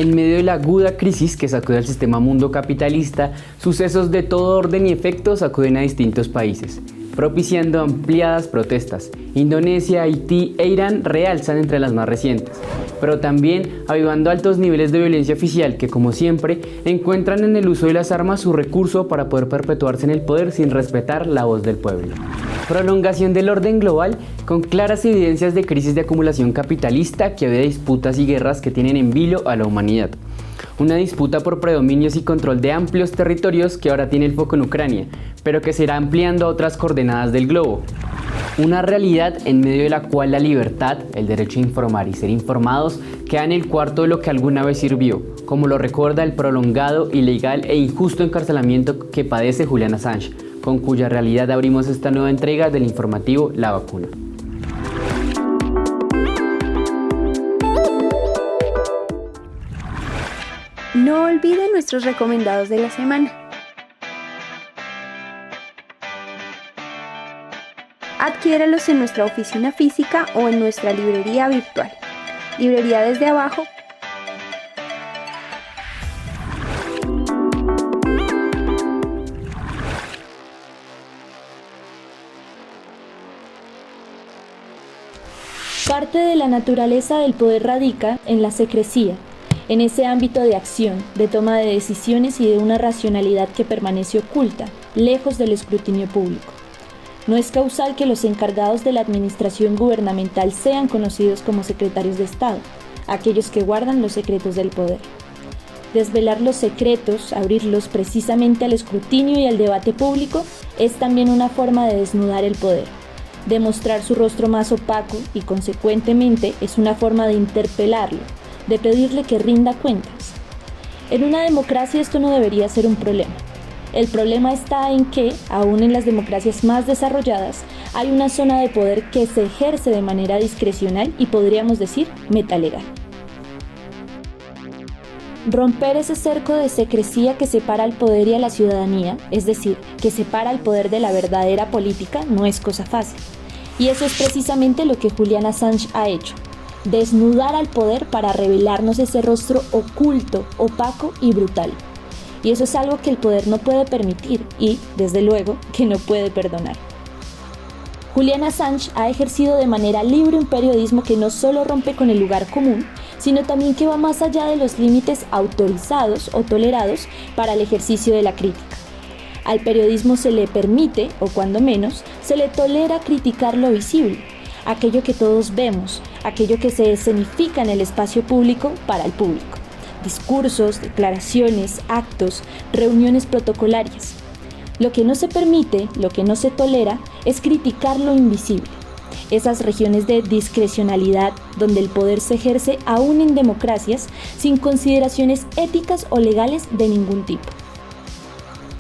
En medio de la aguda crisis que sacude al sistema mundo capitalista, sucesos de todo orden y efecto sacuden a distintos países, propiciando ampliadas protestas. Indonesia, Haití e Irán realzan entre las más recientes, pero también avivando altos niveles de violencia oficial que, como siempre, encuentran en el uso de las armas su recurso para poder perpetuarse en el poder sin respetar la voz del pueblo. Prolongación del orden global con claras evidencias de crisis de acumulación capitalista que obedece a disputas y guerras que tienen en vilo a la humanidad. Una disputa por predominios y control de amplios territorios que ahora tiene el foco en Ucrania, pero que se irá ampliando a otras coordenadas del globo. Una realidad en medio de la cual la libertad, el derecho a informar y ser informados queda en el cuarto de lo que alguna vez sirvió, como lo recuerda el prolongado, ilegal e injusto encarcelamiento que padece Julian Assange, con cuya realidad abrimos esta nueva entrega del informativo La Vacuna. No olviden nuestros recomendados de la semana. Adquiéralos en nuestra oficina física o en nuestra librería virtual. Librería desde abajo. Parte de la naturaleza del poder radica en la secrecía, en ese ámbito de acción, de toma de decisiones y de una racionalidad que permanece oculta, lejos del escrutinio público. No es causal que los encargados de la administración gubernamental sean conocidos como secretarios de Estado, aquellos que guardan los secretos del poder. Desvelar los secretos, abrirlos precisamente al escrutinio y al debate público, es también una forma de desnudar el poder. Demostrar su rostro más opaco y, consecuentemente, es una forma de interpelarlo, de pedirle que rinda cuentas. En una democracia esto no debería ser un problema. El problema está en que, aún en las democracias más desarrolladas, hay una zona de poder que se ejerce de manera discrecional y podríamos decir metalegal. Romper ese cerco de secrecía que separa al poder y a la ciudadanía, es decir, que separa al poder de la verdadera política, no es cosa fácil. Y eso es precisamente lo que Julian Assange ha hecho. Desnudar al poder para revelarnos ese rostro oculto, opaco y brutal. Y eso es algo que el poder no puede permitir y, desde luego, que no puede perdonar. Julian Assange ha ejercido de manera libre un periodismo que no solo rompe con el lugar común, sino también que va más allá de los límites autorizados o tolerados para el ejercicio de la crítica. Al periodismo se le permite, o cuando menos, se le tolera criticar lo visible, aquello que todos vemos, aquello que se escenifica en el espacio público para el público. Discursos, declaraciones, actos, reuniones protocolarias. Lo que no se permite, lo que no se tolera, es criticar lo invisible. Esas regiones de discrecionalidad donde el poder se ejerce aún en democracias sin consideraciones éticas o legales de ningún tipo.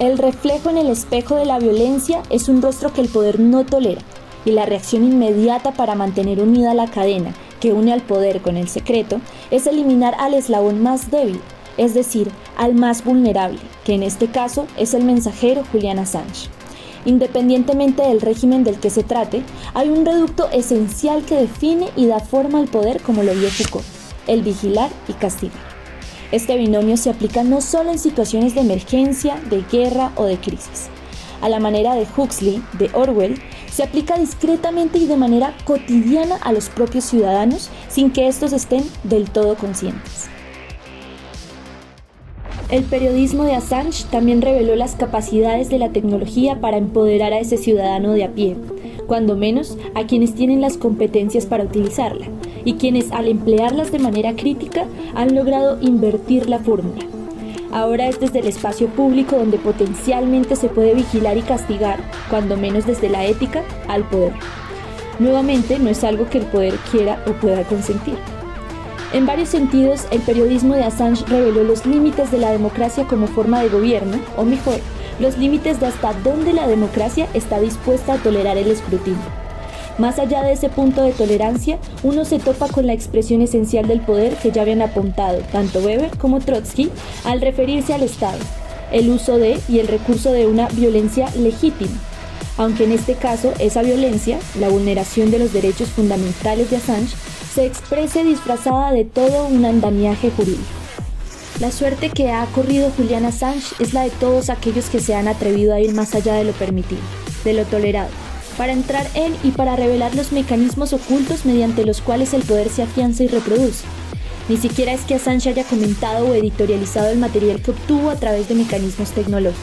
El reflejo en el espejo de la violencia es un rostro que el poder no tolera y la reacción inmediata para mantener unida la cadena que une al poder con el secreto es eliminar al eslabón más débil, es decir, al más vulnerable, que en este caso es el mensajero Julian Assange. Independientemente del régimen del que se trate, hay un reducto esencial que define y da forma al poder como lo vio Foucault, el vigilar y castigar. Este binomio se aplica no solo en situaciones de emergencia, de guerra o de crisis. A la manera de Huxley, de Orwell, se aplica discretamente y de manera cotidiana a los propios ciudadanos sin que estos estén del todo conscientes. El periodismo de Assange también reveló las capacidades de la tecnología para empoderar a ese ciudadano de a pie, cuando menos a quienes tienen las competencias para utilizarla, y quienes al emplearlas de manera crítica han logrado invertir la fórmula. Ahora es desde el espacio público donde potencialmente se puede vigilar y castigar, cuando menos desde la ética, al poder. Nuevamente, no es algo que el poder quiera o pueda consentir. En varios sentidos, el periodismo de Assange reveló los límites de la democracia como forma de gobierno, o mejor, los límites de hasta dónde la democracia está dispuesta a tolerar el escrutinio. Más allá de ese punto de tolerancia, uno se topa con la expresión esencial del poder que ya habían apuntado tanto Weber como Trotsky al referirse al Estado, el uso de y el recurso de una violencia legítima, aunque en este caso esa violencia, la vulneración de los derechos fundamentales de Assange, se exprese disfrazada de todo un andamiaje jurídico. La suerte que ha corrido Julian Assange es la de todos aquellos que se han atrevido a ir más allá de lo permitido, de lo tolerado, para entrar en y para revelar los mecanismos ocultos mediante los cuales el poder se afianza y reproduce. Ni siquiera es que Assange haya comentado o editorializado el material que obtuvo a través de mecanismos tecnológicos.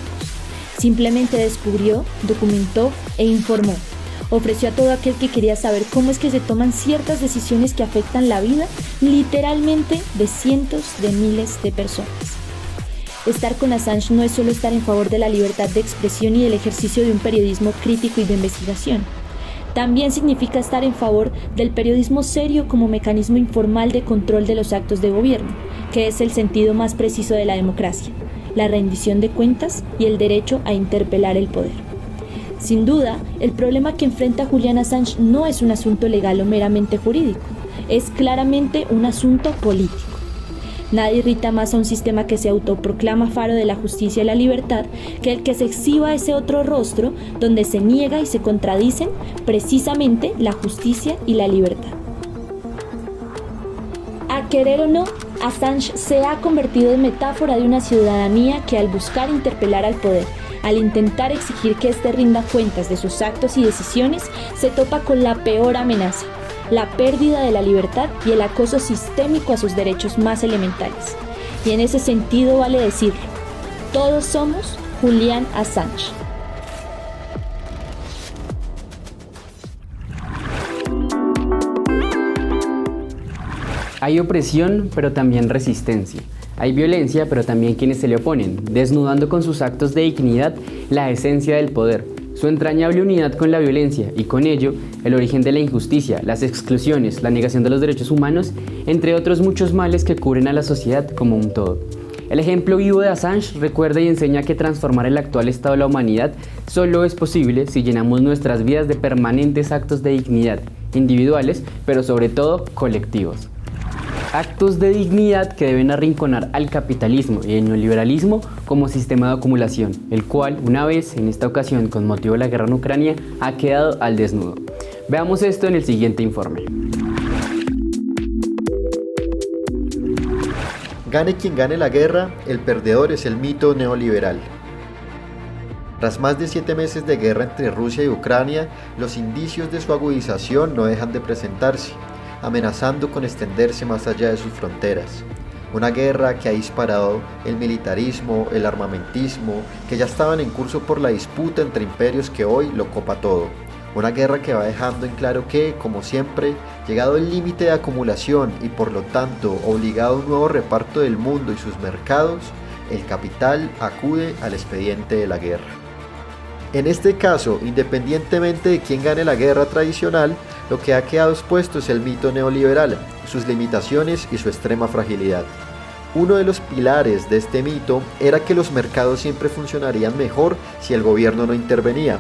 Simplemente descubrió, documentó e informó. Ofreció a todo aquel que quería saber cómo es que se toman ciertas decisiones que afectan la vida, literalmente, de cientos de miles de personas. Estar con Assange no es solo estar en favor de la libertad de expresión y del ejercicio de un periodismo crítico y de investigación. También significa estar en favor del periodismo serio como mecanismo informal de control de los actos de gobierno, que es el sentido más preciso de la democracia, la rendición de cuentas y el derecho a interpelar el poder. Sin duda, el problema que enfrenta Julian Assange no es un asunto legal o meramente jurídico, es claramente un asunto político. Nadie irrita más a un sistema que se autoproclama faro de la justicia y la libertad que el que se exhiba ese otro rostro donde se niega y se contradicen precisamente la justicia y la libertad. A querer o no, Assange se ha convertido en metáfora de una ciudadanía que al buscar interpelar al poder, al intentar exigir que éste rinda cuentas de sus actos y decisiones, se topa con la peor amenaza, la pérdida de la libertad y el acoso sistémico a sus derechos más elementales. Y en ese sentido vale decirlo, todos somos Julian Assange. Hay opresión, pero también resistencia. Hay violencia, pero también quienes se le oponen, desnudando con sus actos de dignidad la esencia del poder, su entrañable unidad con la violencia y con ello el origen de la injusticia, las exclusiones, la negación de los derechos humanos, entre otros muchos males que cubren a la sociedad como un todo. El ejemplo vivo de Assange recuerda y enseña que transformar el actual estado de la humanidad solo es posible si llenamos nuestras vidas de permanentes actos de dignidad, individuales, pero sobre todo colectivos. Actos de dignidad que deben arrinconar al capitalismo y el neoliberalismo como sistema de acumulación, el cual, una vez, en esta ocasión con motivo de la guerra en Ucrania, ha quedado al desnudo. Veamos esto en el siguiente informe. Gane quien gane la guerra, el perdedor es el mito neoliberal. Tras más de 7 meses de guerra entre Rusia y Ucrania, los indicios de su agudización no dejan de presentarse, amenazando con extenderse más allá de sus fronteras. Una guerra que ha disparado el militarismo, el armamentismo, que ya estaban en curso por la disputa entre imperios que hoy lo copa todo. Una guerra que va dejando en claro que, como siempre, llegado el límite de acumulación y por lo tanto obligado a un nuevo reparto del mundo y sus mercados, el capital acude al expediente de la guerra. En este caso, independientemente de quién gane la guerra tradicional, lo que ha quedado expuesto es el mito neoliberal, sus limitaciones y su extrema fragilidad. Uno de los pilares de este mito era que los mercados siempre funcionarían mejor si el gobierno no intervenía.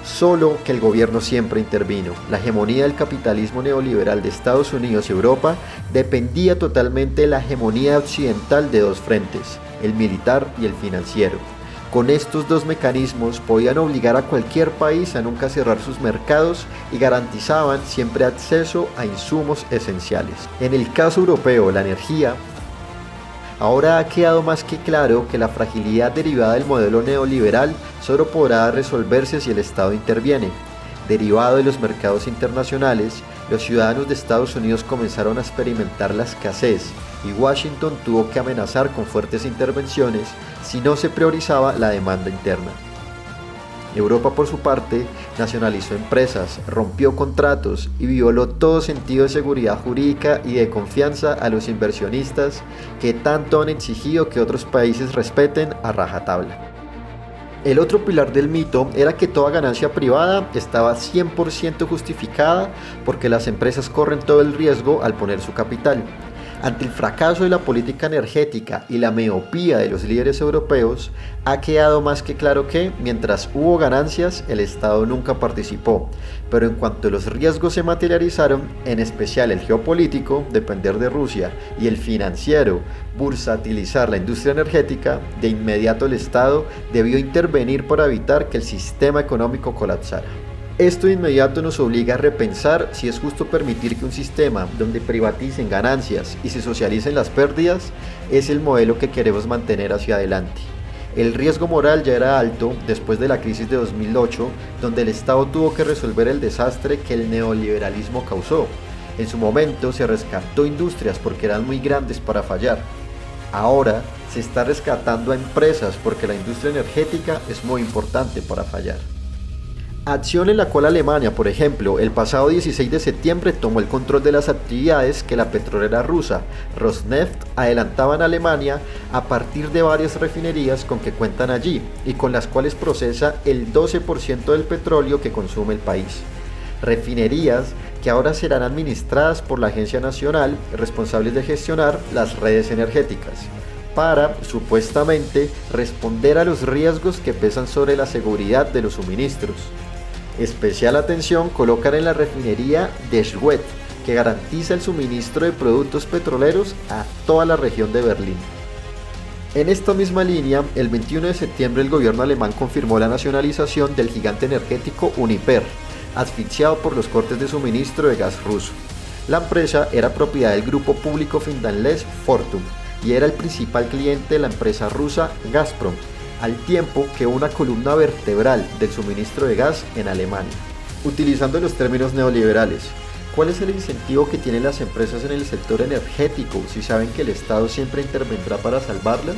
Solo que el gobierno siempre intervino. La hegemonía del capitalismo neoliberal de Estados Unidos y Europa dependía totalmente de la hegemonía occidental de dos frentes, el militar y el financiero. Con estos dos mecanismos podían obligar a cualquier país a nunca cerrar sus mercados y garantizaban siempre acceso a insumos esenciales. En el caso europeo, la energía, ahora ha quedado más que claro que la fragilidad derivada del modelo neoliberal solo podrá resolverse si el Estado interviene. Derivado de los mercados internacionales, los ciudadanos de Estados Unidos comenzaron a experimentar la escasez y Washington tuvo que amenazar con fuertes intervenciones si no se priorizaba la demanda interna. Europa, por su parte, nacionalizó empresas, rompió contratos y violó todo sentido de seguridad jurídica y de confianza a los inversionistas que tanto han exigido que otros países respeten a rajatabla. El otro pilar del mito era que toda ganancia privada estaba 100% justificada porque las empresas corren todo el riesgo al poner su capital. Ante el fracaso de la política energética y la miopía de los líderes europeos, ha quedado más que claro que, mientras hubo ganancias, el Estado nunca participó. Pero en cuanto los riesgos se materializaron, en especial el geopolítico, depender de Rusia, y el financiero, bursatilizar la industria energética, de inmediato el Estado debió intervenir para evitar que el sistema económico colapsara. Esto de inmediato nos obliga a repensar si es justo permitir que un sistema donde privaticen ganancias y se socialicen las pérdidas es el modelo que queremos mantener hacia adelante. El riesgo moral ya era alto después de la crisis de 2008, donde el Estado tuvo que resolver el desastre que el neoliberalismo causó. En su momento se rescató industrias porque eran muy grandes para fallar. Ahora se está rescatando a empresas porque la industria energética es muy importante para fallar. Acción en la cual Alemania, por ejemplo, el pasado 16 de septiembre tomó el control de las actividades que la petrolera rusa Rosneft adelantaba en Alemania a partir de varias refinerías con que cuentan allí y con las cuales procesa el 12% del petróleo que consume el país. Refinerías que ahora serán administradas por la Agencia Nacional responsables de gestionar las redes energéticas, para, supuestamente, responder a los riesgos que pesan sobre la seguridad de los suministros. Especial atención colocan en la refinería de Schwedt, que garantiza el suministro de productos petroleros a toda la región de Berlín. En esta misma línea, el 21 de septiembre el gobierno alemán confirmó la nacionalización del gigante energético Uniper, asfixiado por los cortes de suministro de gas ruso. La empresa era propiedad del grupo público finlandés Fortum y era el principal cliente de la empresa rusa Gazprom, al tiempo que una columna vertebral del suministro de gas en Alemania. Utilizando los términos neoliberales, ¿cuál es el incentivo que tienen las empresas en el sector energético si saben que el Estado siempre intervendrá para salvarlas?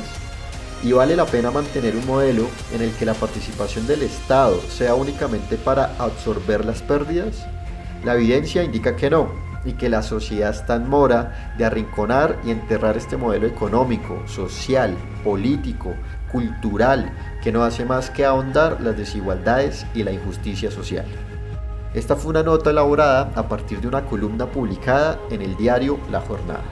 ¿Y vale la pena mantener un modelo en el que la participación del Estado sea únicamente para absorber las pérdidas? La evidencia indica que no, y que la sociedad está en mora de arrinconar y enterrar este modelo económico, social, político, cultural, que no hace más que ahondar las desigualdades y la injusticia social. Esta fue una nota elaborada a partir de una columna publicada en el diario La Jornada.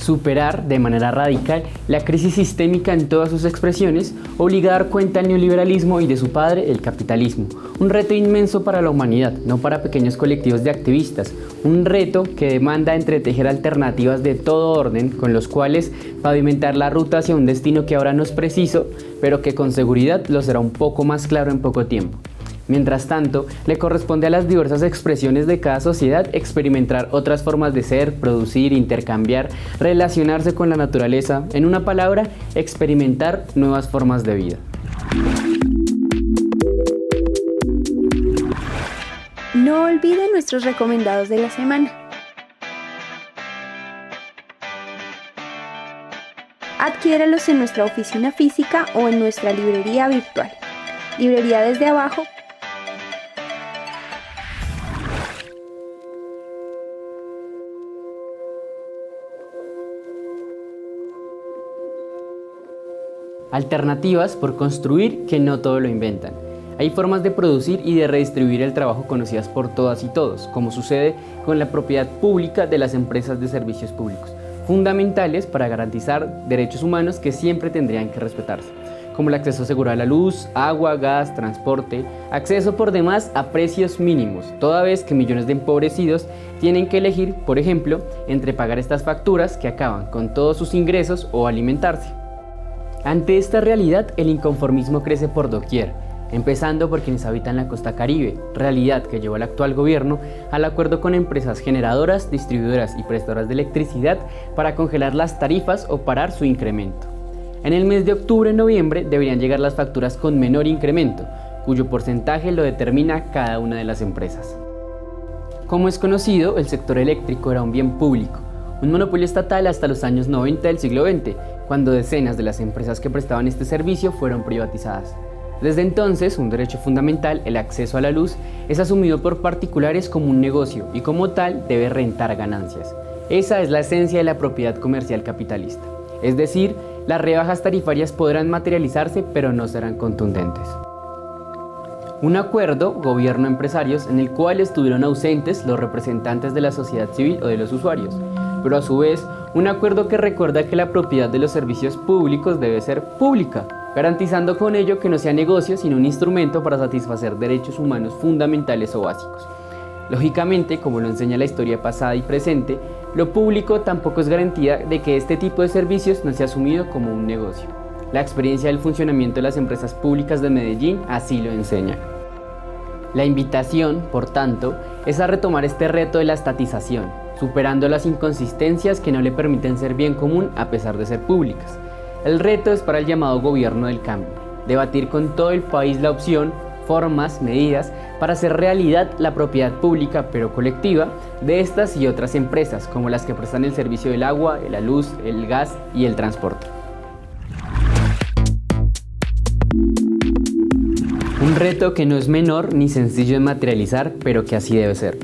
Superar de manera radical la crisis sistémica en todas sus expresiones obliga a dar cuenta al neoliberalismo y de su padre, el capitalismo. Un reto inmenso para la humanidad, no para pequeños colectivos de activistas. Un reto que demanda entretejer alternativas de todo orden con los cuales pavimentar la ruta hacia un destino que ahora no es preciso, pero que con seguridad lo será un poco más claro en poco tiempo. Mientras tanto, le corresponde a las diversas expresiones de cada sociedad experimentar otras formas de ser, producir, intercambiar, relacionarse con la naturaleza, en una palabra, experimentar nuevas formas de vida. No olviden nuestros recomendados de la semana. Adquiéralos en nuestra oficina física o en nuestra librería virtual. Librería desde abajo. Alternativas por construir que no todo lo inventan. Hay formas de producir y de redistribuir el trabajo conocidas por todas y todos, como sucede con la propiedad pública de las empresas de servicios públicos, fundamentales para garantizar derechos humanos que siempre tendrían que respetarse, como el acceso seguro a la luz, agua, gas, transporte, acceso por demás a precios mínimos, toda vez que millones de empobrecidos tienen que elegir, por ejemplo, entre pagar estas facturas que acaban con todos sus ingresos o alimentarse. Ante esta realidad, el inconformismo crece por doquier, empezando por quienes habitan la costa caribe, realidad que llevó al actual gobierno al acuerdo con empresas generadoras, distribuidoras y prestadoras de electricidad para congelar las tarifas o parar su incremento. En el mes de octubre-noviembre deberían llegar las facturas con menor incremento, cuyo porcentaje lo determina cada una de las empresas. Como es conocido, el sector eléctrico era un bien público, un monopolio estatal hasta los años 90 del siglo XX, cuando decenas de las empresas que prestaban este servicio fueron privatizadas. Desde entonces, un derecho fundamental, el acceso a la luz, es asumido por particulares como un negocio y como tal debe rentar ganancias. Esa es la esencia de la propiedad comercial capitalista. Es decir, las rebajas tarifarias podrán materializarse, pero no serán contundentes. Un acuerdo gobierno-empresarios en el cual estuvieron ausentes los representantes de la sociedad civil o de los usuarios, pero a su vez un acuerdo que recuerda que la propiedad de los servicios públicos debe ser pública, garantizando con ello que no sea negocio sino un instrumento para satisfacer derechos humanos fundamentales o básicos. Lógicamente, como lo enseña la historia pasada y presente, lo público tampoco es garantía de que este tipo de servicios no sea asumido como un negocio. La experiencia del funcionamiento de las empresas públicas de Medellín así lo enseña. La invitación, por tanto, es a retomar este reto de la estatización, superando las inconsistencias que no le permiten ser bien común a pesar de ser públicas. El reto es para el llamado gobierno del cambio, debatir con todo el país la opción, formas, medidas para hacer realidad la propiedad pública pero colectiva de estas y otras empresas, como las que prestan el servicio del agua, la luz, el gas y el transporte. Un reto que no es menor ni sencillo de materializar, pero que así debe ser.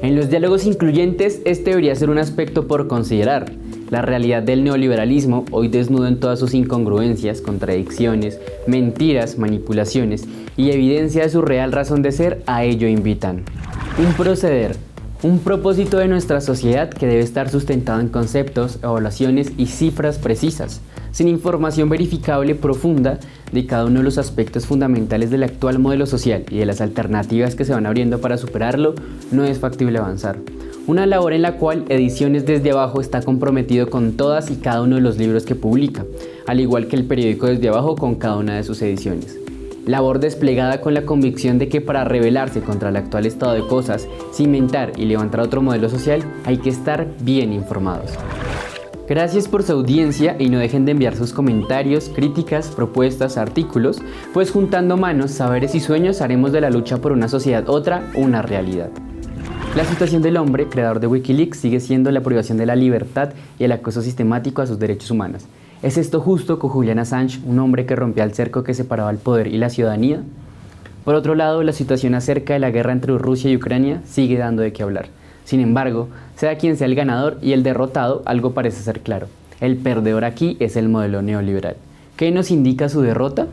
En los diálogos incluyentes, este debería ser un aspecto por considerar. La realidad del neoliberalismo, hoy desnudo en todas sus incongruencias, contradicciones, mentiras, manipulaciones y evidencia de su real razón de ser, a ello invitan. Un proceder, un propósito de nuestra sociedad que debe estar sustentado en conceptos, evaluaciones y cifras precisas, sin información verificable profunda de cada uno de los aspectos fundamentales del actual modelo social y de las alternativas que se van abriendo para superarlo, no es factible avanzar. Una labor en la cual Ediciones Desde Abajo está comprometido con todas y cada uno de los libros que publica, al igual que el periódico Desde Abajo con cada una de sus ediciones. Labor desplegada con la convicción de que para rebelarse contra el actual estado de cosas, cimentar y levantar otro modelo social, hay que estar bien informados. Gracias por su audiencia y no dejen de enviar sus comentarios, críticas, propuestas, artículos, pues juntando manos, saberes y sueños haremos de la lucha por una sociedad otra una realidad. La situación del hombre, creador de Wikileaks, sigue siendo la privación de la libertad y el acoso sistemático a sus derechos humanos. ¿Es esto justo con Julian Assange, un hombre que rompía el cerco que separaba el poder y la ciudadanía? Por otro lado, la situación acerca de la guerra entre Rusia y Ucrania sigue dando de qué hablar. Sin embargo, sea quien sea el ganador y el derrotado, algo parece ser claro. El perdedor aquí es el modelo neoliberal. ¿Qué nos indica su derrota?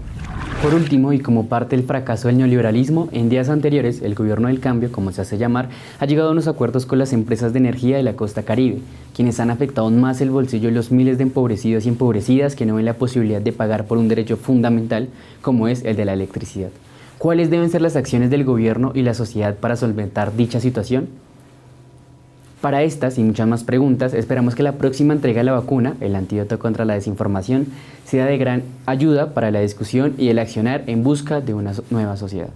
Por último, y como parte del fracaso del neoliberalismo, en días anteriores, el gobierno del cambio, como se hace llamar, ha llegado a unos acuerdos con las empresas de energía de la costa caribe, quienes han afectado aún más el bolsillo de los miles de empobrecidos y empobrecidas que no ven la posibilidad de pagar por un derecho fundamental como es el de la electricidad. ¿Cuáles deben ser las acciones del gobierno y la sociedad para solventar dicha situación? Para estas y muchas más preguntas, esperamos que la próxima entrega de la vacuna, el antídoto contra la desinformación, sea de gran ayuda para la discusión y el accionar en busca de una nueva sociedad.